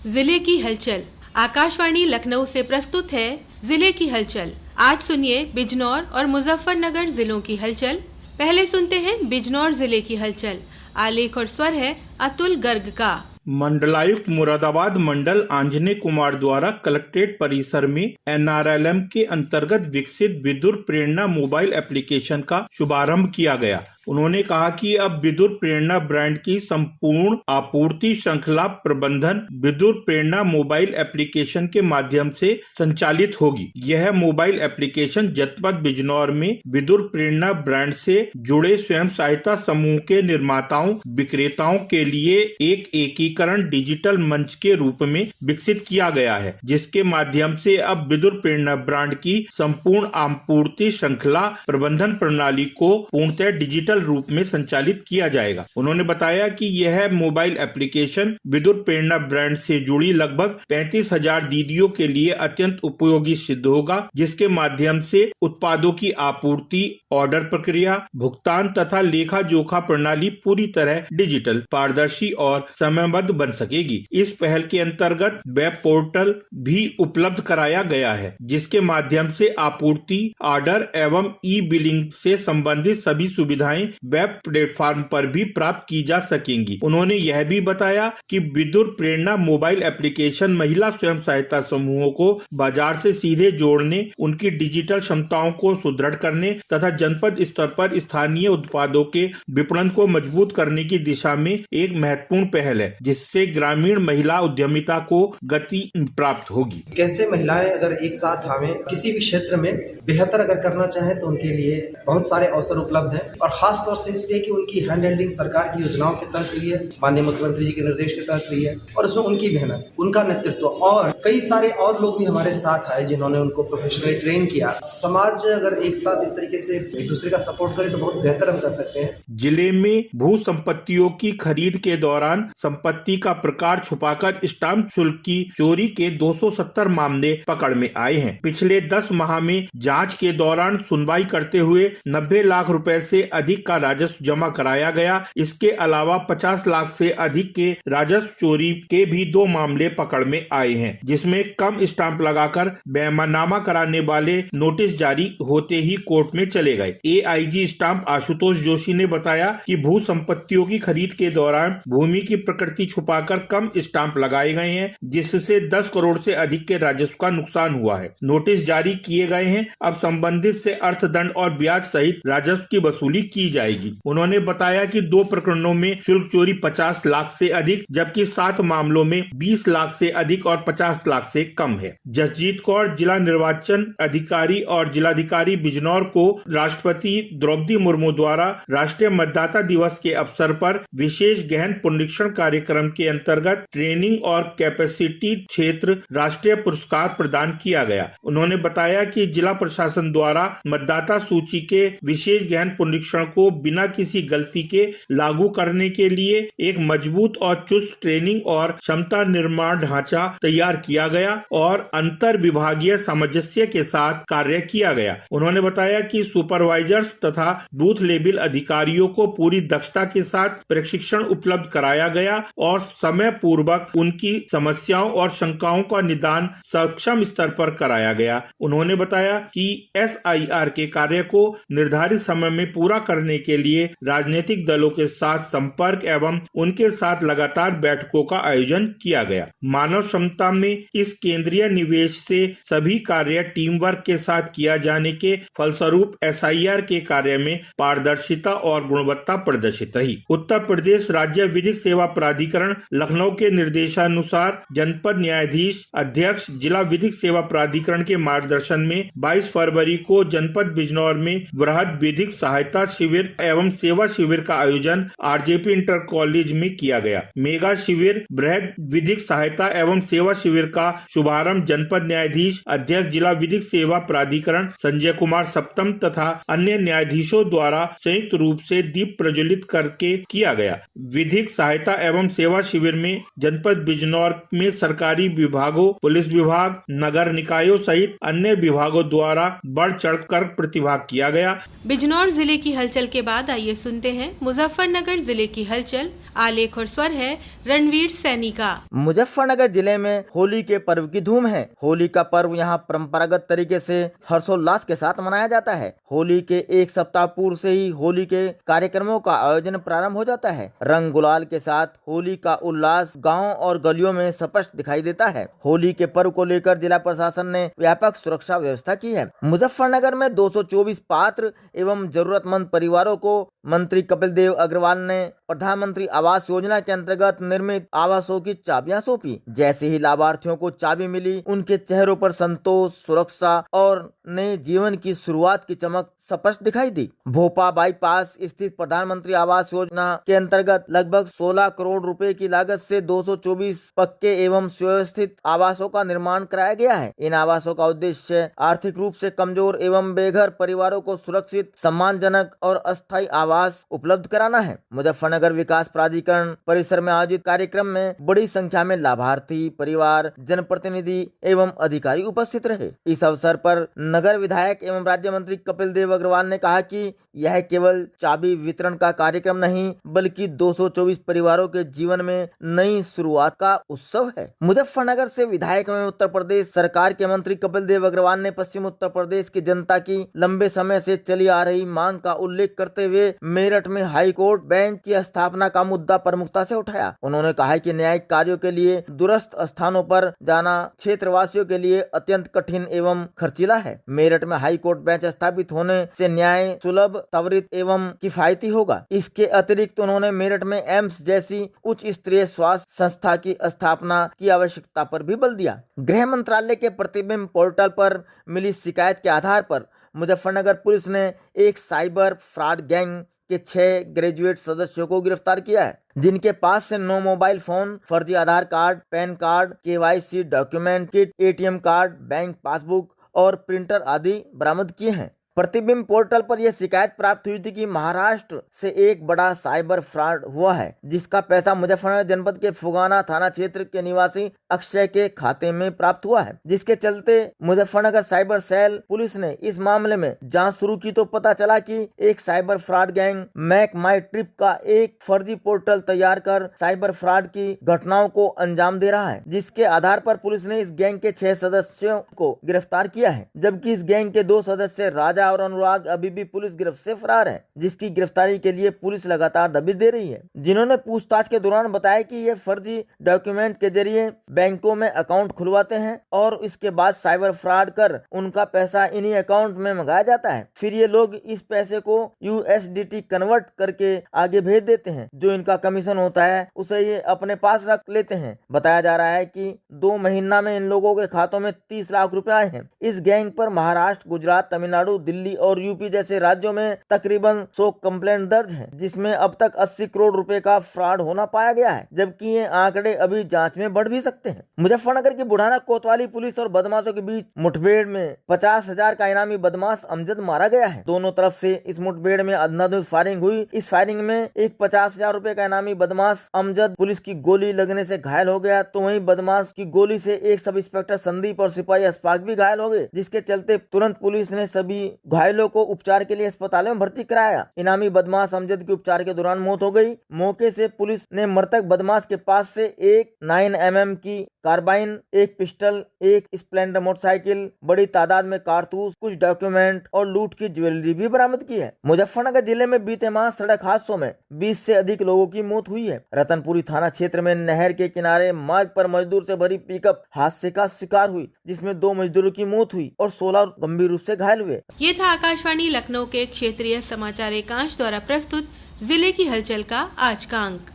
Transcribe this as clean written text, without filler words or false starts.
जिले की हलचल। आकाशवाणी लखनऊ से प्रस्तुत है जिले की हलचल। आज सुनिए बिजनौर और मुजफ्फरनगर जिलों की हलचल। पहले सुनते हैं बिजनौर जिले की हलचल। आलेख और स्वर है अतुल गर्ग का। मंडलायुक्त मुरादाबाद मंडल आंजनेय कुमार द्वारा कलेक्ट्रेट परिसर में NRLM के अंतर्गत विकसित विद्युत प्रेरणा मोबाइल एप्लीकेशन का शुभारंभ किया गया। उन्होंने कहा कि अब विद्युत प्रेरणा ब्रांड की संपूर्ण आपूर्ति श्रृंखला प्रबंधन विद्युत प्रेरणा मोबाइल एप्लीकेशन के माध्यम से संचालित होगी। यह मोबाइल एप्लीकेशन जनपद बिजनौर में विद्युत प्रेरणा ब्रांड से जुड़े स्वयं सहायता समूह के निर्माताओं विक्रेताओं के लिए एक एकीकरण डिजिटल मंच के रूप में विकसित किया गया है, जिसके माध्यम से अब विद्युत प्रेरणा ब्रांड की संपूर्ण आपूर्ति श्रृंखला प्रबंधन प्रणाली को पूर्णतः डिजिटल रूप में संचालित किया जाएगा। उन्होंने बताया कि यह मोबाइल एप्लीकेशन विद्युत प्रेरणा ब्रांड से जुड़ी लगभग 35,000 दीदियों के लिए अत्यंत उपयोगी सिद्ध होगा, जिसके माध्यम से उत्पादों की आपूर्ति, ऑर्डर प्रक्रिया, भुगतान तथा लेखा जोखा प्रणाली पूरी तरह डिजिटल, पारदर्शी और समयबद्ध बन सकेगी। इस पहल के अंतर्गत वेब पोर्टल भी उपलब्ध कराया गया है, जिसके माध्यम से आपूर्ति, ऑर्डर एवं ई बिलिंग से संबंधित सभी सुविधाएं वेब प्लेटफॉर्म पर भी प्राप्त की जा सकेंगी। उन्होंने यह भी बताया कि विद्युत प्रेरणा मोबाइल एप्लीकेशन महिला स्वयं सहायता समूहों को बाजार से सीधे जोड़ने, उनकी डिजिटल क्षमताओं को सुदृढ़ करने तथा जनपद स्तर पर स्थानीय उत्पादों के विपणन को मजबूत करने की दिशा में एक महत्वपूर्ण पहल है, जिससे ग्रामीण महिला उद्यमिता को गति प्राप्त होगी। कैसे महिलाएं अगर एक साथ हमें किसी भी क्षेत्र में बेहतर अगर करना चाहें तो उनके लिए बहुत सारे अवसर उपलब्ध हैं, और खास तौर से इसलिए कि उनकी हैंड हेल्डिंग सरकार की योजनाओं के तहत हुई है, माननीय मुख्यमंत्री जी के निर्देश के तहत हुई है, और उसमें उनकी मेहनत, उनका नेतृत्व और कई सारे और लोग भी हमारे साथ आए जिन्होंने उनको प्रोफेशनली ट्रेन किया। समाज अगर एक साथ इस तरीके से एक दूसरे का सपोर्ट करे तो बहुत बेहतर हम कर सकते हैं। जिले में भू संपत्तियों की खरीद के दौरान संपत्ति का प्रकार छुपाकर स्टाम्प शुल्क की चोरी के 270 मामले पकड़ में आए हैं। पिछले 10 माह में जांच के दौरान सुनवाई करते हुए 90 लाख रुपए से अधिक का राजस्व जमा कराया गया। इसके अलावा 50 लाख से अधिक के राजस्व चोरी के भी 2 मामले पकड़ में आए हैं, जिसमें कम स्टाम्प लगाकर बेईमानामा कराने वाले नोटिस जारी होते ही कोर्ट में चले गए। AIG स्टाम्प आशुतोष जोशी ने बताया कि भू संपत्तियों की खरीद के दौरान भूमि की प्रकृति छुपाकर कम स्टाम्प लगाए गए हैं, जिससे 10 करोड़ से अधिक के राजस्व का नुकसान हुआ है। नोटिस जारी किए गए हैं। अब संबंधित से अर्थदंड और ब्याज सहित राजस्व की वसूली की जाएगी। उन्होंने बताया कि 2 प्रकरणों में शुल्क चोरी 50 लाख से अधिक, जबकि 7 मामलों में 20 लाख से अधिक और 50 लाख से कम है। जसजीत कौर जिला निर्वाचन अधिकारी और जिलाधिकारी बिजनौर को राष्ट्रपति द्रौपदी मुर्मू द्वारा राष्ट्रीय मतदाता दिवस के अवसर पर विशेष गहन पुनरीक्षण कार्यक्रम के अंतर्गत ट्रेनिंग और कैपेसिटी क्षेत्र राष्ट्रीय पुरस्कार प्रदान किया गया। उन्होंने बताया कि जिला प्रशासन द्वारा मतदाता सूची के विशेष गहन पुनरीक्षण को बिना किसी गलती के लागू करने के लिए एक मजबूत और चुस्त ट्रेनिंग और क्षमता निर्माण ढांचा तैयार किया गया और अंतर विभागीय सामंजस्य के साथ कार्य किया गया। उन्होंने बताया कि सुपरवाइजर्स तथा बूथ लेवल अधिकारियों को पूरी दक्षता के साथ प्रशिक्षण उपलब्ध कराया गया और समय पूर्वक उनकी समस्याओं और शंकाओं का निदान सक्षम स्तर पर कराया गया। उन्होंने बताया कि SIR के कार्य को निर्धारित समय में पूरा करने के लिए राजनीतिक दलों के साथ संपर्क एवं उनके साथ लगातार बैठकों का आयोजन किया गया। मानव क्षमता में इस केंद्रीय निवेश से सभी कार्य टीम वर्क के साथ किया जाने के फलस्वरूप SIR के कार्य में पारदर्शिता और गुणवत्ता प्रदर्शित रही। उत्तर प्रदेश राज्य विधिक सेवा प्राधिकरण लखनऊ के निर्देशानुसार जनपद न्यायाधीश अध्यक्ष जिला विधिक सेवा प्राधिकरण के मार्गदर्शन में 22 फरवरी को जनपद बिजनौर में वृहद विधिक सहायता शिविर एवं सेवा शिविर का आयोजन RJP इंटर कॉलेज में किया गया। मेगा शिविर वृहद विधिक सहायता एवं सेवा शिविर का शुभारंभ जनपद न्यायाधीश अध्यक्ष जिला विधिक सेवा प्राधिकरण संजय कुमार सप्तम तथा अन्य न्यायाधीशों द्वारा संयुक्त रूप से दीप प्रज्वलित करके किया गया। विधिक सहायता एवं सेवा शिविर में जनपद बिजनौर में सरकारी विभागों, पुलिस विभाग, नगर निकायों सहित अन्य विभागों द्वारा बढ़ चढ़कर प्रतिभाग किया गया। बिजनौर जिले की हलचल के बाद आइए सुनते हैं मुजफ्फरनगर जिले की हलचल। आलेख और स्वर है रणवीर सैनी का। मुजफ्फरनगर जिले में होली के पर्व की धूम है। होली का पर्व यहाँ परंपरागत तरीके से हर्षोल्लास के साथ मनाया जाता है। होली के एक सप्ताह पूर्व से ही होली के कार्यक्रमों का आयोजन प्रारंभ हो जाता है। रंग गुलाल के साथ होली का उल्लास गाँव और गलियों में स्पष्ट दिखाई देता है। होली के पर्व को लेकर जिला प्रशासन ने व्यापक सुरक्षा व्यवस्था की है। मुजफ्फरनगर में 224 पात्र एवं जरूरतमंद परिवारों को मंत्री कपिल देव अग्रवाल ने प्रधानमंत्री आवास योजना के अंतर्गत निर्मित आवासों की चाबियां सौंपी। जैसे ही लाभार्थियों को चाबी मिली, उनके चेहरों पर संतोष, सुरक्षा और नए जीवन की शुरुआत की चमक स्पष्ट दिखाई दी। भोपा बाईपास स्थित प्रधानमंत्री आवास योजना के अंतर्गत लगभग 16 करोड़ रुपए की लागत से 224 पक्के एवं सुव्यवस्थित आवासों का निर्माण कराया गया है। इन आवासों का उद्देश्य आर्थिक रूप से कमजोर एवं बेघर परिवारों को सुरक्षित, सम्मानजनक और अस्थायी आवास उपलब्ध कराना है। मुजफ्फरनगर विकास प्राधिकरण परिसर में आयोजित कार्यक्रम में बड़ी संख्या में लाभार्थी, परिवार, जनप्रतिनिधि एवं अधिकारी उपस्थित रहे। इस अवसर पर नगर विधायक एवं राज्य मंत्री कपिल देव अग्रवाल ने कहा कि यह केवल चाबी वितरण का कार्यक्रम नहीं, बल्कि 224 परिवारों के जीवन में नई शुरुआत का उत्सव है। मुजफ्फरनगर से विधायक एवं उत्तर प्रदेश सरकार के मंत्री कपिल देव अग्रवाल ने पश्चिम उत्तर प्रदेश की जनता की लंबे समय से चली आ रही मांग का उल्लेख करते हुए मेरठ में हाई कोर्ट बेंच की स्थापना का मुद्दा प्रमुखता से उठाया। उन्होंने कहा कि न्यायिक कार्यों के लिए दूरस्थ स्थानों पर जाना क्षेत्रवासियों के लिए अत्यंत कठिन एवं खर्चीला है। मेरठ में हाई कोर्ट बेंच स्थापित होने से न्याय सुलभ, त्वरित एवं किफायती होगा। इसके अतिरिक्त उन्होंने मेरठ में एम्स जैसी उच्च स्तरीय स्वास्थ्य संस्था की स्थापना की आवश्यकता पर भी बल दिया। गृह मंत्रालय के प्रतिबिंब पोर्टल पर मिली शिकायत के आधार पर मुजफ्फरनगर पुलिस ने एक साइबर फ्रॉड गैंग के 6 ग्रेजुएट सदस्यों को गिरफ्तार किया है, जिनके पास से 9 मोबाइल फोन, फर्जी Aadhaar card, PAN card, KYC document kit, ATM card, bank passbook और प्रिंटर आदि बरामद किए हैं। प्रतिबिंब पोर्टल पर यह शिकायत प्राप्त हुई थी कि महाराष्ट्र से एक बड़ा साइबर फ्रॉड हुआ है, जिसका पैसा मुजफ्फरनगर जनपद के फुगाना थाना क्षेत्र के निवासी अक्षय के खाते में प्राप्त हुआ है। जिसके चलते मुजफ्फरनगर साइबर सेल पुलिस ने इस मामले में जांच शुरू की तो पता चला कि एक साइबर फ्रॉड गैंग मेक माई ट्रिप का एक फर्जी पोर्टल तैयार कर साइबर फ्रॉड की घटनाओं को अंजाम दे रहा है। जिसके आधार पर पुलिस ने इस गैंग के 6 सदस्यों को गिरफ्तार किया है, जबकि इस गैंग के 2 सदस्य राजा और अनुराग अभी भी पुलिस गिरफ्त से फरार है, जिसकी गिरफ्तारी के लिए पुलिस लगातार दबिश दे रही है। जिन्होंने पूछताछ के दौरान बताया कि ये फर्जी डॉक्यूमेंट के जरिए बैंकों में अकाउंट खुलवाते हैं और इसके बाद साइबर फ्रॉड कर उनका पैसा इन्हीं अकाउंट में मंगाया जाता है। फिर ये लोग इस पैसे को USDT कन्वर्ट करके आगे भेज देते हैं। जो इनका कमीशन होता है उसे ये अपने पास रख लेते हैं। बताया जा रहा है कि 2 महीना में इन लोगों के खातों में 30 लाख रुपए आए हैं। इस गैंग पर महाराष्ट्र, गुजरात, तमिलनाडु, दिल्ली और यूपी जैसे राज्यों में तकरीबन 100 कंप्लेंट दर्ज है, जिसमें अब तक 80 करोड़ रुपए का फ्रॉड होना पाया गया है, जबकि ये आंकड़े अभी जांच में बढ़ भी सकते हैं। मुजफ्फरनगर की बुढ़ाना कोतवाली पुलिस और बदमाशों के बीच मुठभेड़ में 50,000 का इनामी बदमाश अमजद मारा गया है। दोनों तरफ से इस मुठभेड़ में अंधाधुंध फायरिंग हुई। इस फायरिंग में एक 50,000 रुपए का इनामी बदमाश अमजद पुलिस की गोली लगने से घायल हो गया, तो वहीं बदमाश की गोली से एक सब इंस्पेक्टर संदीप और सिपाही अशफाक भी घायल हो गए, जिसके चलते तुरंत पुलिस ने सभी घायलों को उपचार के लिए अस्पताल में भर्ती कराया। इनामी बदमाश अमजद की उपचार के दौरान मौत हो गई। मौके से पुलिस ने मृतक बदमाश के पास से एक 9mm की कार्बाइन, एक पिस्टल, एक स्प्लेंडर मोटरसाइकिल, बड़ी तादाद में कारतूस, कुछ डॉक्यूमेंट और लूट की ज्वेलरी भी बरामद की है। मुजफ्फरनगर जिले में बीते माह सड़क हादसों में 20 से अधिक लोगों की मौत हुई है। रतनपुरी थाना क्षेत्र में नहर के किनारे मार्ग पर मजदूर से भरी पिकअप हादसे का शिकार हुई, जिसमें 2 मजदूरों की मौत हुई और 16 गंभीर रूप से घायल हुए। ये था आकाशवाणी लखनऊ के क्षेत्रीय समाचार एकांश द्वारा प्रस्तुत जिले की हलचल का आज का अंक।